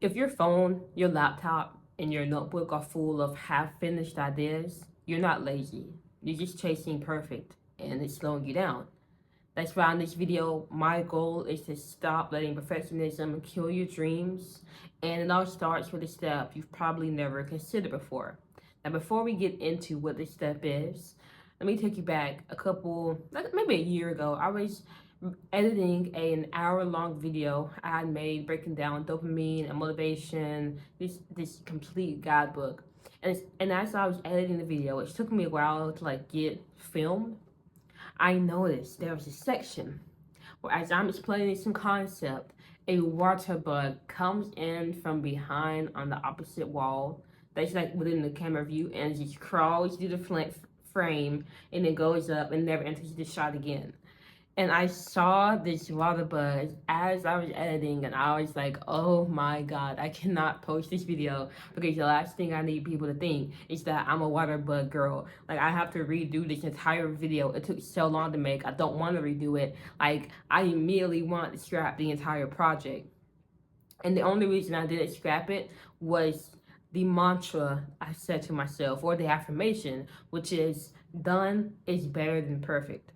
If your phone, your laptop, and your notebook are full of half-finished ideas, you're not lazy. You're just chasing perfect, and it's slowing you down. That's why in this video, my goal is to stop letting perfectionism kill your dreams, and it all starts with a step you've probably never considered before. Now, before we get into what this step is, let me take you back maybe a year ago. I was editing an hour-long video I had made breaking down dopamine and motivation, this complete guidebook. And as I was editing the video, it took me a while to get filmed. I noticed there was a section where, as I'm explaining some concept, a water bug comes in from behind on the opposite wall. That's within the camera view, and just crawls through the frame, and then goes up and never enters the shot again. And I saw this water bug as I was editing, and I was like, oh my god, I cannot post this video because the last thing I need people to think is that I'm a water bug girl. I have to redo this entire video. It took so long to make. I don't want to redo it. I immediately want to scrap the entire project. And the only reason I didn't scrap it was the mantra I said to myself, or the affirmation, which is done is better than perfect.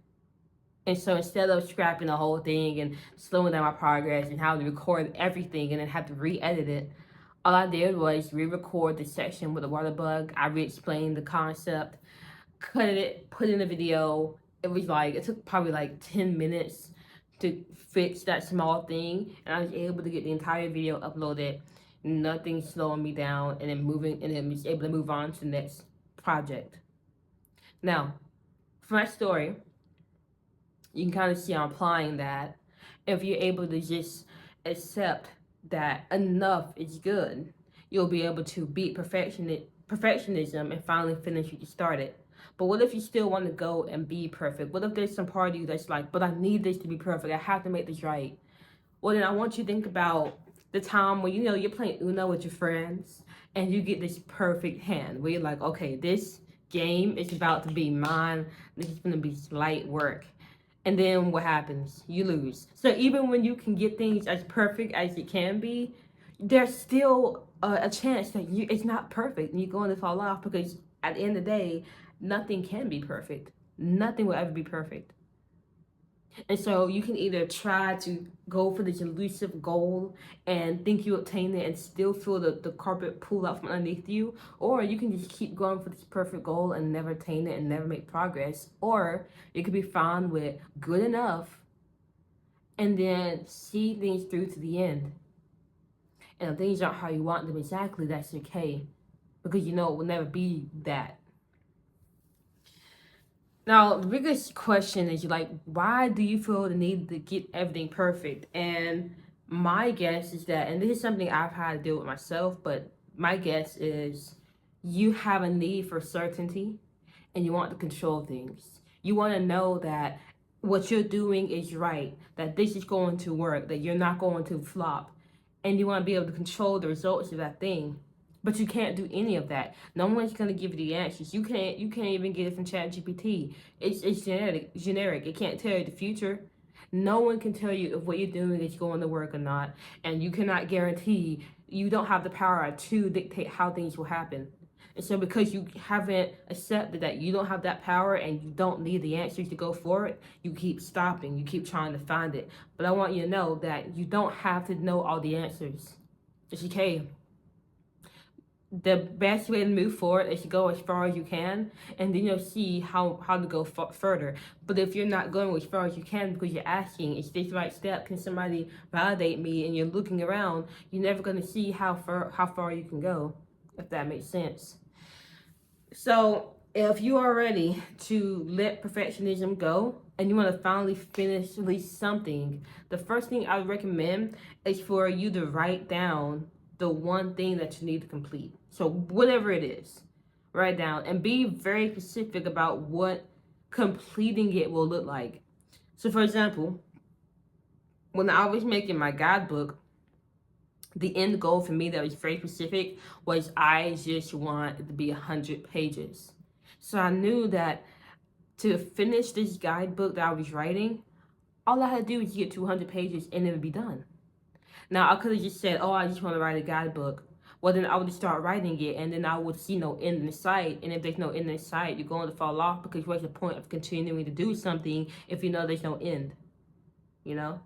And so instead of scrapping the whole thing and slowing down my progress and having to record everything and then have to re-edit it, all I did was re-record the section with the water bug. I re-explained the concept, cut it, put in the video. It took probably 10 minutes to fix that small thing. And I was able to get the entire video uploaded, nothing slowing me down, and then was able to move on to the next project. Now, for my story, you can kind of see I'm applying that. If you're able to just accept that enough is good, you'll be able to beat perfectionism and finally finish what you started. But what if you still want to go and be perfect? What if there's some part of you that's like, but I need this to be perfect. I have to make this right. Well, then I want you to think about the time when you're playing Uno with your friends and you get this perfect hand where you're like, okay, this game is about to be mine. This is going to be light work. And then what happens? You lose. So even when you can get things as perfect as it can be, there's still a chance that it's not perfect and you're going to fall off, because at the end of the day, nothing can be perfect. Nothing will ever be perfect. And so you can either try to go for this elusive goal and think you obtain it and still feel the carpet pull out from underneath you, or you can just keep going for this perfect goal and never attain it and never make progress. Or you could be fine with good enough and then see things through to the end. And if things aren't how you want them exactly, that's okay, because it will never be that. Now, the biggest question is why do you feel the need to get everything perfect? And my guess is that, and this is something I've had to deal with myself, but my guess is you have a need for certainty and you want to control things. You want to know that what you're doing is right, that this is going to work, that you're not going to flop, and you want to be able to control the results of that thing. But you can't do any of that. No one's gonna give you the answers. You can't even get it from ChatGPT. It's generic. It can't tell you the future. No one can tell you if what you're doing is going to work or not. And you cannot guarantee, you don't have the power to dictate how things will happen. And so because you haven't accepted that you don't have that power and you don't need the answers to go for it, you keep stopping. You keep trying to find it. But I want you to know that you don't have to know all the answers. It's okay. The best way to move forward is to go as far as you can, and then you'll see how to go further. But if you're not going as far as you can because you're asking, is this the right step? Can somebody validate me? And you're looking around, you're never going to see how far you can go, if that makes sense. So if you are ready to let perfectionism go and you want to finally finish at least something, the first thing I would recommend is for you to write down the one thing that you need to complete. So whatever it is, write down and be very specific about what completing it will look like. So for example, when I was making my guidebook, the end goal for me that was very specific was I just want it to be 100 pages. So I knew that to finish this guidebook that I was writing, all I had to do was get to 100 pages and it would be done. Now, I could have just said, oh, I just want to write a guidebook. Well, then I would start writing it, and then I would see no end in sight. And if there's no end in sight, you're going to fall off, because what's the point of continuing to do something if you know there's no end? You know?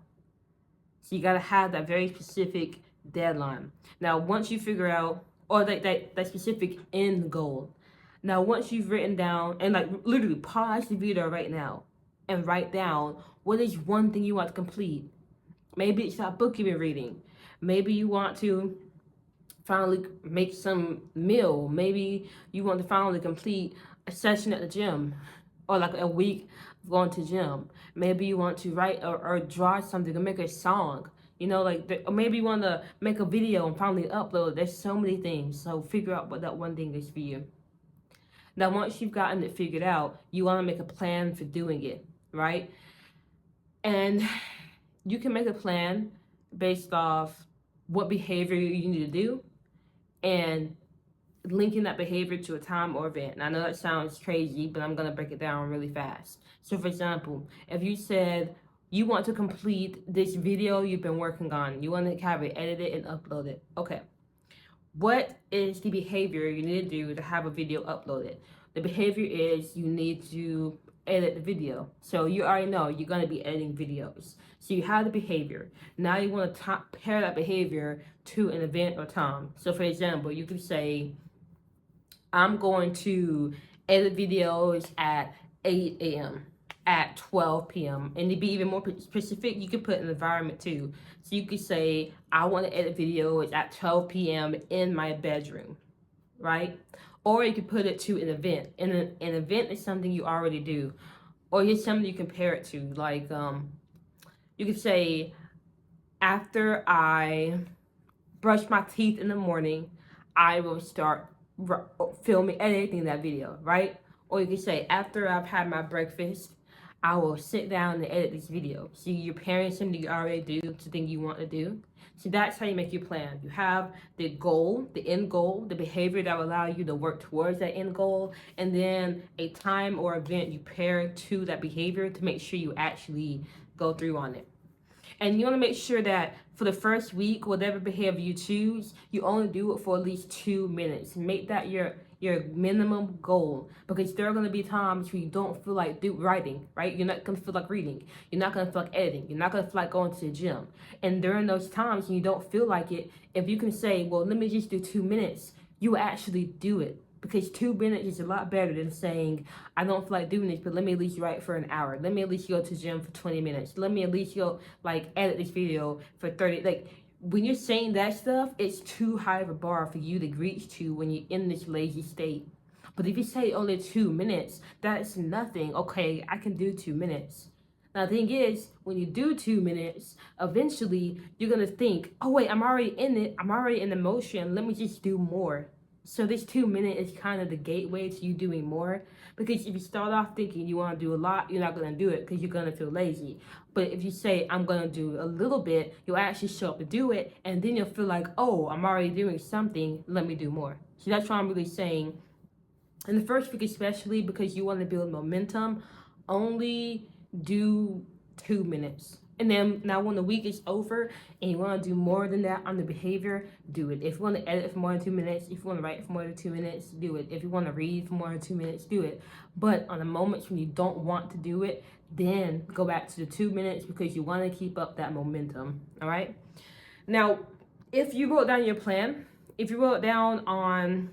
So you got to have that very specific deadline. Now, once you figure out, or that specific end goal. Now, once you've written down, and like literally pause the video right now and write down what is one thing you want to complete. Maybe it's that book you've been reading. Maybe you want to finally make some meal. Maybe you want to finally complete a session at the gym, or like a week of going to gym. Maybe you want to write or draw something or make a song. You know, like, or maybe you want to make a video and finally upload. There's so many things. So figure out what that one thing is for you. Now, once you've gotten it figured out, you want to make a plan for doing it, right? And you can make a plan based off what behavior you need to do and linking that behavior to a time or event. And I know that sounds crazy, but I'm going to break it down really fast. So, for example, if you said you want to complete this video you've been working on, you want to have it edited and upload it. Okay. What is the behavior you need to do to have a video uploaded? The behavior is you need to edit the video. So you already know you're going to be editing videos. So you have the behavior. Now you want to pair that behavior to an event or time. So for example, you could say, I'm going to edit videos at 8 a.m. at 12 p.m. And to be even more specific, you could put an environment too. So you could say, I want to edit videos at 12 p.m. in my bedroom, right? Or you could put it to an event. And an event is something you already do. Or it's something you compare it to. Like, you could say, after I brush my teeth in the morning, I will start editing that video, right? Or you could say, after I've had my breakfast, I will sit down and edit this video. So you're pairing something you already do to something you want to do. So that's how you make your plan. You have the goal, the end goal, the behavior that will allow you to work towards that end goal, and then a time or event you pair to that behavior to make sure you actually go through on it. And you want to make sure that for the first week, whatever behavior you choose, you only do it for at least 2 minutes. Make that your minimum goal, because there are going to be times where you don't feel like writing, right? You're not going to feel like reading. You're not going to feel like editing. You're not going to feel like going to the gym. And during those times when you don't feel like it, if you can say, well, let me just do 2 minutes, you actually do it. Because 2 minutes is a lot better than saying, I don't feel like doing this, but let me at least write for an hour. Let me at least go to the gym for 20 minutes. Let me at least go, like, edit this video for 30. Like, when you're saying that stuff, it's too high of a bar for you to reach to when you're in this lazy state. But if you say only 2 minutes, that's nothing. Okay, I can do 2 minutes. Now, the thing is, when you do 2 minutes, eventually you're going to think, oh, wait, I'm already in it. I'm already in the motion. Let me just do more. So this 2 minutes is kind of the gateway to you doing more. Because if you start off thinking you want to do a lot, you're not going to do it because you're going to feel lazy. But if you say, I'm going to do a little bit, you'll actually show up to do it. And then you'll feel like, oh, I'm already doing something. Let me do more. So that's why I'm really saying, in the first week especially, because you want to build momentum, only do 2 minutes. And then now when the week is over and you want to do more than that on the behavior, do it. If you want to edit for more than 2 minutes, if you want to write for more than 2 minutes, do it. If you want to read for more than 2 minutes, do it. But on the moments when you don't want to do it, then go back to the 2 minutes because you want to keep up that momentum. All right. Now, if you wrote down your plan, if you wrote down on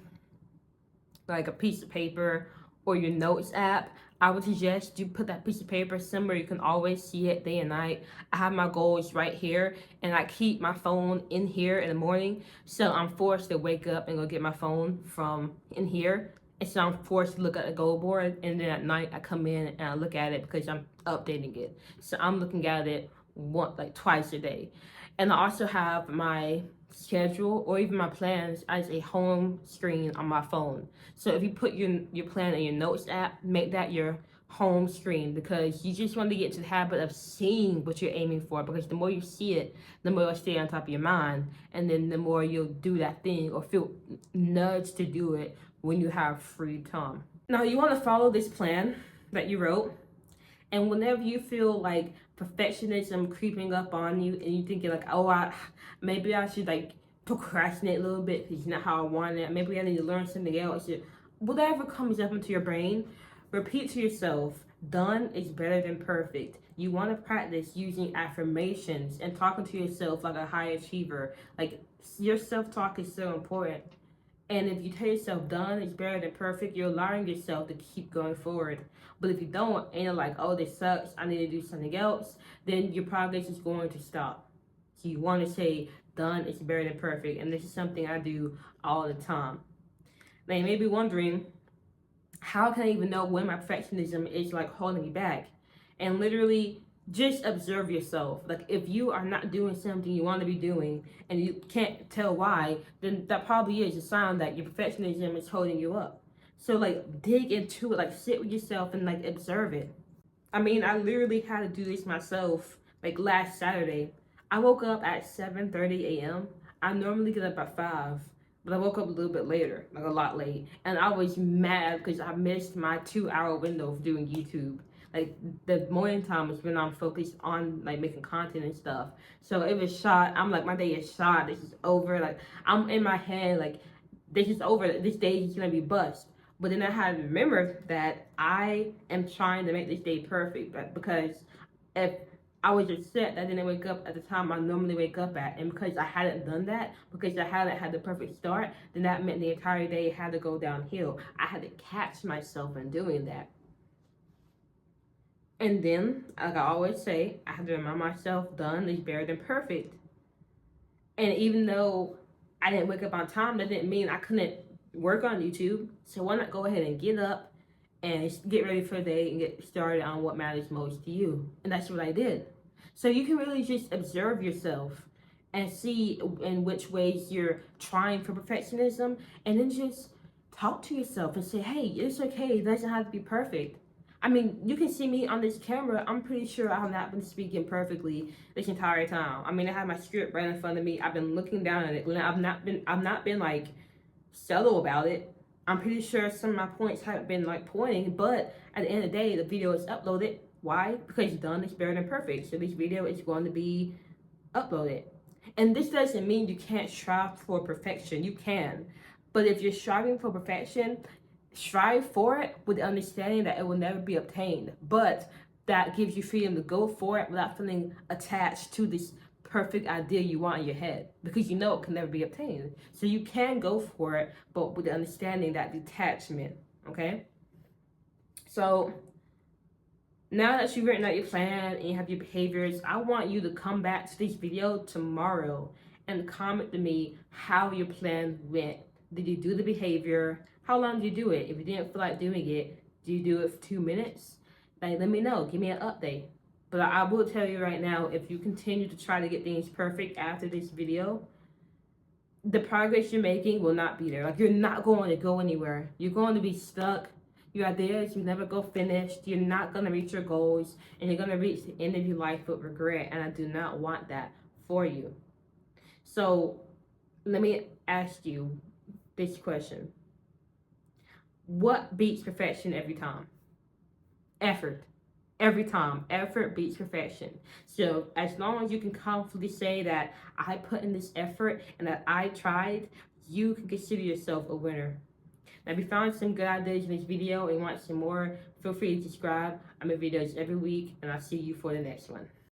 like a piece of paper or your notes app, I would suggest you put that piece of paper somewhere you can always see it day and night. I have my goals right here, and I keep my phone in here in the morning, so I'm forced to wake up and go get my phone from in here. And so I'm forced to look at the goal board, and then at night I come in and I look at it because I'm updating it. So I'm looking at it twice a day. And I also have my schedule or even my plans as a home screen on my phone. So if you put your plan in your notes app, make that your home screen, because you just want to get into the habit of seeing what you're aiming for, because the more you see it, the more it'll stay on top of your mind, and then the more you'll do that thing or feel nudged to do it when you have free time. Now you want to follow this plan that you wrote, and whenever you feel like perfectionism creeping up on you, and you thinking like, oh, maybe I should like procrastinate a little bit because it's not how I want it. Maybe I need to learn something else. Whatever comes up into your brain, repeat to yourself, done is better than perfect. You want to practice using affirmations and talking to yourself like a high achiever. Like, your self-talk is so important. And if you tell yourself done is better than perfect, you're allowing yourself to keep going forward. But if you don't, and you're like, oh, this sucks, I need to do something else, then your progress is going to stop. So you want to say done is better than perfect. And this is something I do all the time. Now, you may be wondering, how can I even know when my perfectionism is like holding me back? And literally, just observe yourself. Like, if you are not doing something you want to be doing and you can't tell why, then that probably is a sign that your perfectionism is holding you up. So like, dig into it, like sit with yourself and like observe it. I mean, I literally had to do this myself like last Saturday. I woke up at 7:30 a.m. I normally get up at 5, but I woke up a little bit later, like a lot late. And I was mad because I missed my 2-hour window of doing YouTube. Like, the morning time is when I'm focused on like making content and stuff. So it was shot. I'm like, my day is shot. This is over. Like, I'm in my head like, this is over. This day is gonna be bust. But then I had to remember that I am trying to make this day perfect. But because if I was upset that I didn't wake up at the time I normally wake up at, and because I hadn't done that, because I hadn't had the perfect start, then that meant the entire day had to go downhill. I had to catch myself in doing that. And then, like I always say, I have to remind myself, done is better than perfect. And even though I didn't wake up on time, that didn't mean I couldn't work on YouTube. So why not go ahead and get up and get ready for the day and get started on what matters most to you? And that's what I did. So you can really just observe yourself and see in which ways you're trying for perfectionism, and then just talk to yourself and say, hey, it's okay. It doesn't have to be perfect. I mean, you can see me on this camera. I'm pretty sure I have not been speaking perfectly this entire time. I mean, I have my script right in front of me. I've been looking down at it. I've not been like subtle about it. I'm pretty sure some of my points haven't been like pointing, but at the end of the day, the video is uploaded. Why? Because done is better than perfect. So this video is going to be uploaded. And this doesn't mean you can't strive for perfection. You can. But if you're striving for perfection, strive for it with the understanding that it will never be obtained. But that gives you freedom to go for it without feeling attached to this perfect idea you want in your head, because you know it can never be obtained. So you can go for it, but with the understanding, that detachment. Okay? So now that you've written out your plan and you have your behaviors, I want you to come back to this video tomorrow and comment to me how your plan went. Did you do the behavior? How long did you do it? If you didn't feel like doing it, do you do it for 2 minutes? Like, let me know. Give me an update. But I will tell you right now, if you continue to try to get things perfect after this video, the progress you're making will not be there. Like, you're not going to go anywhere. You're going to be stuck. Your ideas, you never go finished. You're not going to reach your goals, and you're going to reach the end of your life with regret. And I do not want that for you. So let me ask you this question. What beats perfection every time? Effort. Every time. Effort beats perfection. So as long as you can confidently say that I put in this effort and that I tried, you can consider yourself a winner. Now, if you found some good ideas in this video and want some more, feel free to subscribe. I make videos every week, and I'll see you for the next one.